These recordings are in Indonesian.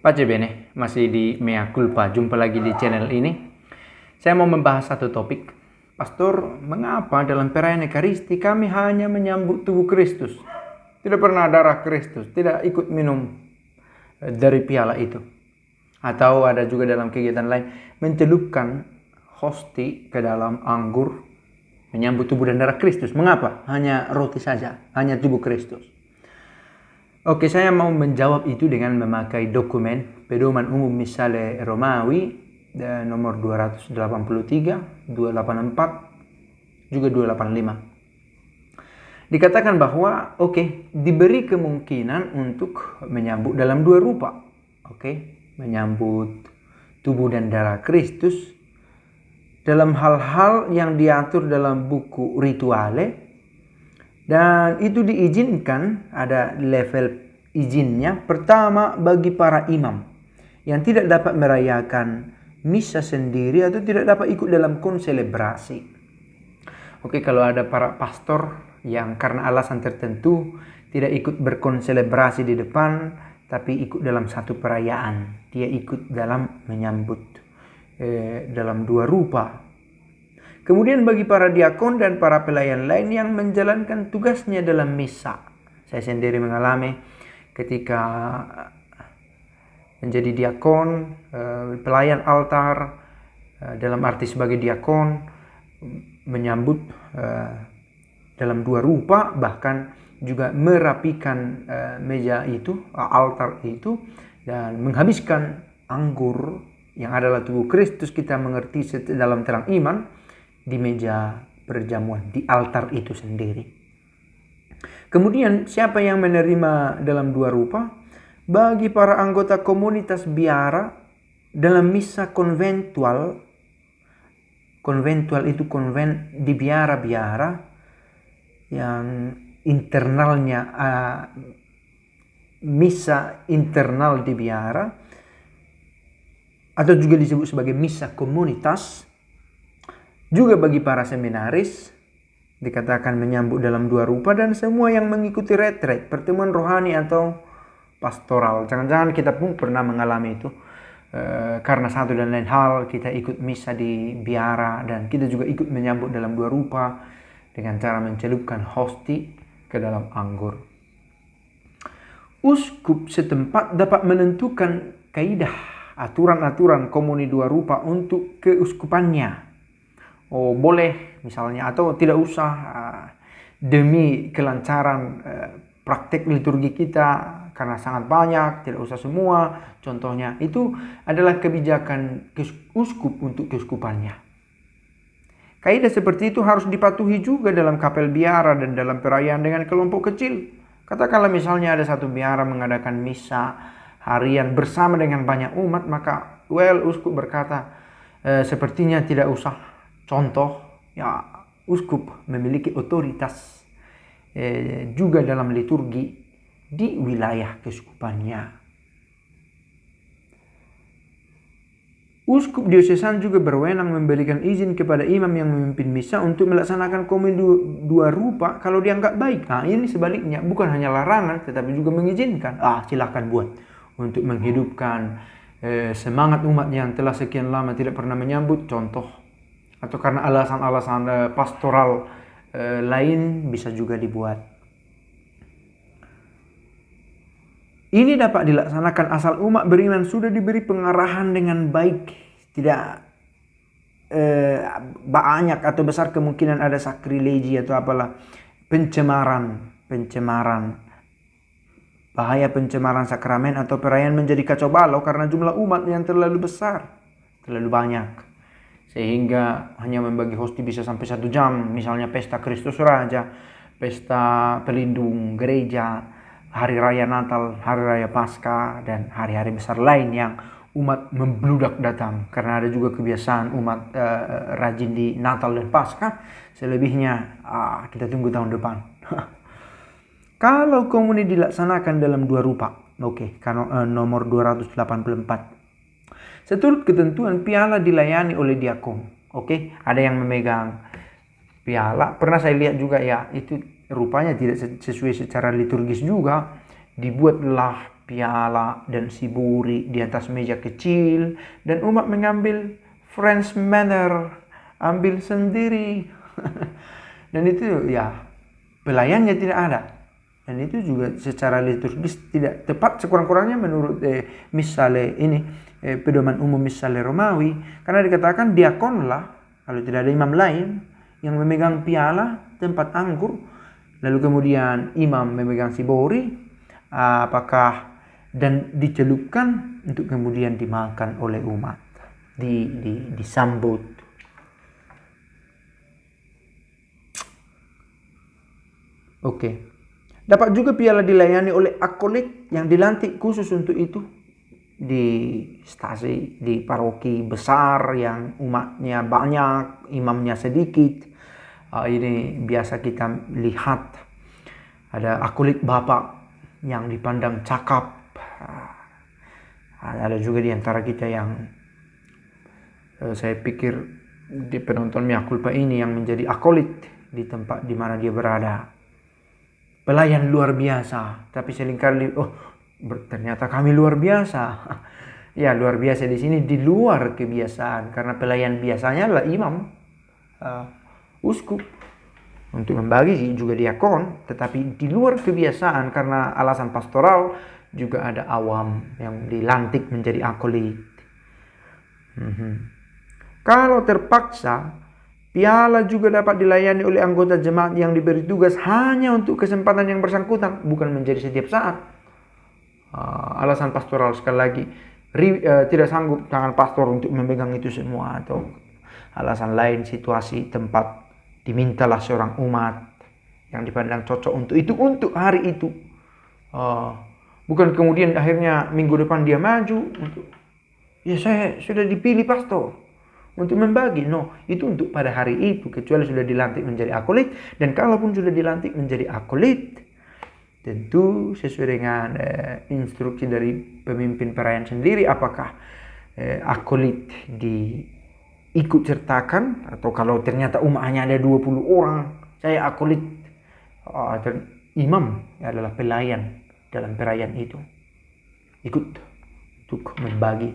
Pace bene, masih di Mea Culpa. Jumpa lagi di channel ini. Saya mau membahas satu topik. Pastor, mengapa dalam perayaan Ekaristi kami hanya menyambut tubuh Kristus? Tidak pernah darah Kristus, tidak ikut minum dari piala itu. Atau ada juga dalam kegiatan lain, mencelupkan hosti ke dalam anggur, menyambut tubuh dan darah Kristus. Mengapa? Hanya roti saja, hanya tubuh Kristus. Oke, saya mau menjawab itu dengan memakai dokumen Pedoman Umum Missale Romawi nomor 283, 284, juga 285. Dikatakan bahwa diberi kemungkinan untuk menyambut dalam dua rupa. Menyambut tubuh dan darah Kristus dalam hal-hal yang diatur dalam buku rituale. Dan itu diizinkan, ada level izinnya. Pertama, bagi para imam yang tidak dapat merayakan misa sendiri atau tidak dapat ikut dalam konselebrasi. Kalau ada para pastor yang karena alasan tertentu tidak ikut berkonselebrasi di depan, tapi ikut dalam satu perayaan, dia ikut dalam menyambut dalam dua rupa. Kemudian bagi para diakon dan para pelayan lain yang menjalankan tugasnya dalam misa. Saya sendiri mengalami ketika menjadi diakon, pelayan altar, dalam arti sebagai diakon, menyambut dalam dua rupa, bahkan juga merapikan meja itu, altar itu, dan menghabiskan anggur yang adalah tubuh Kristus, kita mengerti dalam terang iman, di meja perjamuan, di altar itu sendiri. Kemudian siapa yang menerima dalam dua rupa? Bagi para anggota komunitas biara dalam misa konventual. Konventual itu konven di biara-biara yang internalnya misa internal di biara, atau juga disebut sebagai misa komunitas. Juga bagi para seminaris dikatakan menyambut dalam dua rupa, dan semua yang mengikuti retret, pertemuan rohani atau pastoral. Jangan-jangan kita pun pernah mengalami itu. Karena satu dan lain hal kita ikut misa di biara dan kita juga ikut menyambut dalam dua rupa dengan cara mencelupkan hosti ke dalam anggur. Uskup setempat dapat menentukan kaidah, aturan-aturan komuni dua rupa untuk keuskupannya. Boleh misalnya atau tidak usah, demi kelancaran praktek liturgi kita, karena sangat banyak, tidak usah semua. Contohnya itu adalah kebijakan uskup untuk keuskupannya. Kaidah seperti itu harus dipatuhi juga dalam kapel biara dan dalam perayaan dengan kelompok kecil. Katakanlah misalnya ada satu biara mengadakan misa harian bersama dengan banyak umat, maka uskup berkata sepertinya tidak usah. Contoh, uskup memiliki otoritas juga dalam liturgi di wilayah keuskupannya. Uskup diosesan juga berwenang memberikan izin kepada imam yang memimpin misa untuk melaksanakan komuni dua rupa kalau dianggap baik. Ini sebaliknya, bukan hanya larangan tetapi juga mengizinkan. Silahkan buat untuk menghidupkan semangat umat yang telah sekian lama tidak pernah menyambut, contoh. Atau karena alasan-alasan pastoral lain bisa juga dibuat. Ini dapat dilaksanakan asal umat beriman sudah diberi pengarahan dengan baik. Tidak banyak atau besar kemungkinan ada sakrilegi atau apalah, pencemaran. Bahaya pencemaran sakramen atau perayaan menjadi kacau balau karena jumlah umat yang terlalu besar, terlalu banyak. Sehingga hanya membagi hosti bisa sampai 1 jam. Misalnya pesta Kristus Raja, pesta pelindung gereja, hari raya Natal, hari raya Paskah, dan hari-hari besar lain yang umat membludak datang. Karena ada juga kebiasaan umat rajin di Natal dan Paskah. Selebihnya kita tunggu tahun depan. Kalau komuni dilaksanakan dalam dua rupa, nomor 284. Seturut ketentuan, piala dilayani oleh diakon. Ada yang memegang piala. Pernah saya lihat juga itu rupanya tidak sesuai secara liturgis juga. Dibuatlah piala dan siburi di atas meja kecil, dan umat mengambil French manner, ambil sendiri. Dan itu ya pelayannya tidak ada. Dan itu juga secara liturgis tidak tepat sekurang-kurangnya menurut misalnya ini pedoman umum misalnya Romawi, karena dikatakan diakonlah kalau tidak ada imam lain yang memegang piala tempat anggur, lalu kemudian imam memegang sibori, apakah dan dicelupkan untuk kemudian dimakan oleh umat, disambut. Oke. Dapat juga piala dilayani oleh akolit yang dilantik khusus untuk itu di stasi, di paroki besar yang umatnya banyak, imamnya sedikit. Ini biasa kita lihat ada akolit bapak yang dipandang cakap. Ada juga di antara kita yang saya pikir di penonton Mea Culpa ini yang menjadi akolit di tempat di mana dia berada. Pelayan luar biasa, tapi seringkali ternyata kami luar biasa. Ya, luar biasa di sini di luar kebiasaan, karena pelayan biasanya adalah imam, uskup untuk membagi, juga diakon, tetapi di luar kebiasaan karena alasan pastoral juga ada awam yang dilantik menjadi akolit. Kalau terpaksa, piala juga dapat dilayani oleh anggota jemaat yang diberi tugas hanya untuk kesempatan yang bersangkutan, bukan menjadi setiap saat. Alasan pastoral sekali lagi, tidak sanggup tangan pastor untuk memegang itu semua, atau alasan lain, situasi, tempat, dimintalah seorang umat yang dipandang cocok untuk itu, untuk hari itu. Bukan kemudian akhirnya minggu depan dia maju untuk, ya saya sudah dipilih pastor untuk membagi. No, itu untuk pada hari itu, kecuali sudah dilantik menjadi akolit. Dan kalaupun sudah dilantik menjadi akolit, tentu sesuai dengan instruksi dari pemimpin perayaan sendiri, apakah akolit diikut sertakan, atau kalau ternyata umat hanya ada 20 orang, saya akolit, imam adalah pelayan dalam perayaan itu, ikut untuk membagi.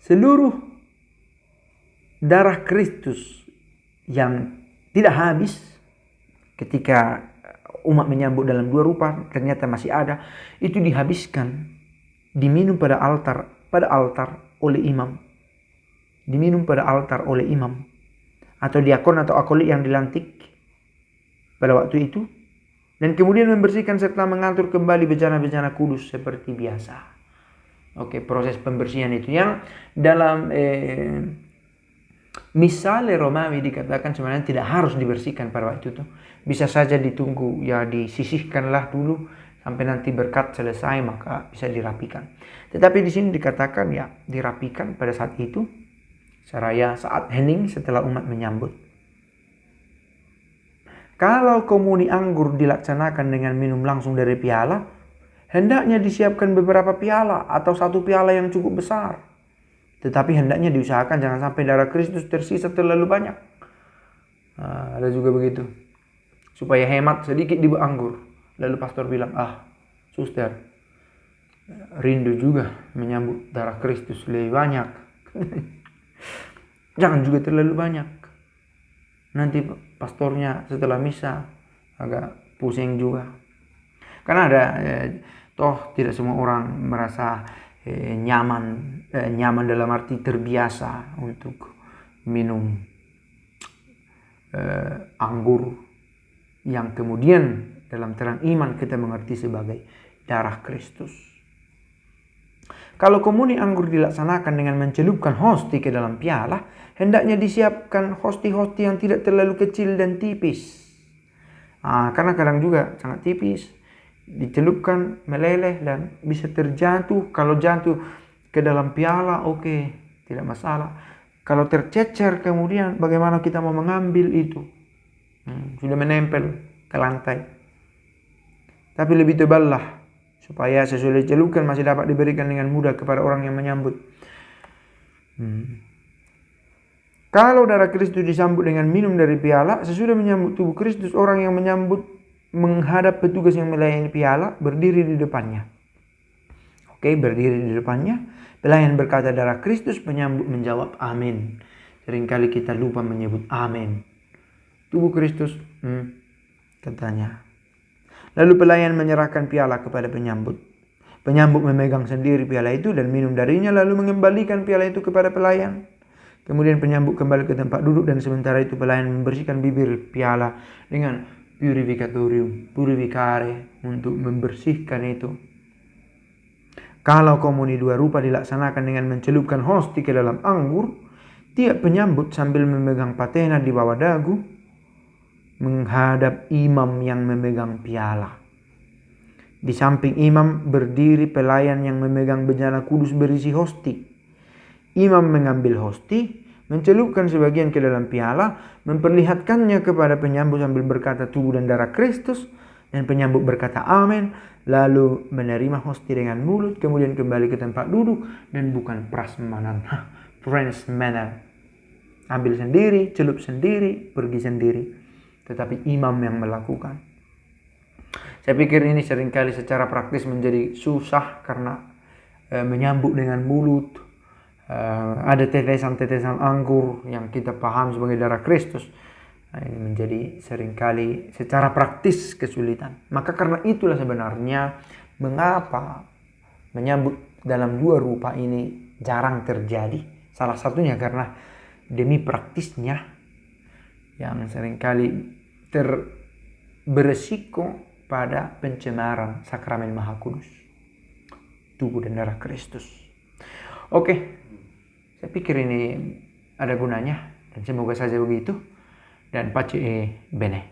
Seluruh darah Kristus yang tidak habis ketika umat menyambut dalam 2 rupa ternyata masih ada, itu dihabiskan, diminum pada altar oleh imam. Diminum pada altar oleh imam atau diakon atau akolit yang dilantik pada waktu itu, dan kemudian membersihkan serta mengatur kembali bejana-bejana kudus seperti biasa. Oke, proses pembersihan itu yang dalam misalnya Romawi dikatakan sebenarnya tidak harus dibersihkan pada waktu itu. Bisa saja ditunggu, ya disisihkanlah dulu sampai nanti berkat selesai, maka bisa dirapikan. Tetapi di sini dikatakan ya dirapikan pada saat itu, seraya saat hening setelah umat menyambut. Kalau komuni anggur dilaksanakan dengan minum langsung dari piala, hendaknya disiapkan beberapa piala atau 1 piala yang cukup besar. Tetapi hendaknya diusahakan jangan sampai darah Kristus tersisa terlalu banyak. Ada juga begitu. Supaya hemat sedikit di anggur. Lalu pastor bilang, suster, rindu juga menyambut darah Kristus lebih banyak. Jangan juga terlalu banyak. Nanti pastornya setelah misa agak pusing juga. Karena ada toh tidak semua orang merasa nyaman dalam arti terbiasa untuk minum anggur yang kemudian dalam terang iman kita mengerti sebagai darah Kristus. Kalau komuni anggur dilaksanakan dengan mencelupkan hosti ke dalam piala, hendaknya disiapkan hosti-hosti yang tidak terlalu kecil dan tipis. Karena kadang juga sangat tipis, dicelupkan, meleleh, dan bisa terjatuh. Kalau jatuh ke dalam piala, oke, tidak masalah. Kalau tercecer kemudian bagaimana kita mau mengambil itu? Sudah menempel ke lantai. Tapi lebih teballah, supaya sesudah dicelupkan masih dapat diberikan dengan mudah kepada orang yang menyambut. Kalau darah Kristus disambut dengan minum dari piala, sesudah menyambut tubuh Kristus, orang yang menyambut menghadap petugas yang melayani piala, berdiri di depannya. Oke, berdiri di depannya. Pelayan berkata darah Kristus, penyambut menjawab amin. Seringkali kita lupa menyebut amin. Tubuh Kristus, katanya. Lalu pelayan menyerahkan piala kepada penyambut. Penyambut memegang sendiri piala itu dan minum darinya, lalu mengembalikan piala itu kepada pelayan. Kemudian penyambut kembali ke tempat duduk dan sementara itu pelayan membersihkan bibir piala dengan purificare untuk membersihkan itu. Kalau komuni dua rupa dilaksanakan dengan mencelupkan hosti ke dalam anggur, tiap penyambut sambil memegang patena di bawah dagu menghadap imam yang memegang piala. Di samping imam berdiri pelayan yang memegang bejana kudus berisi hosti. Imam mengambil hosti, mencelupkan sebagian ke dalam piala, memperlihatkannya kepada penyambut sambil berkata tubuh dan darah Kristus, dan penyambut berkata amin, lalu menerima hosti dengan mulut, kemudian kembali ke tempat duduk, dan bukan prasmanan, prasmanan. Ambil sendiri, celup sendiri, pergi sendiri. Tetapi imam yang melakukan. Saya pikir ini seringkali secara praktis menjadi susah karena menyambut dengan mulut. Ada tetesan-tetesan anggur yang kita paham sebagai darah Kristus. Ini menjadi seringkali secara praktis kesulitan. Maka karena itulah sebenarnya mengapa menyambut dalam dua rupa ini jarang terjadi. Salah satunya karena demi praktisnya yang seringkali beresiko pada pencemaran sakramen Maha Kudus, tubuh dan darah Kristus. Oke, saya pikir ini ada gunanya dan semoga saja begitu. Dan pace bene.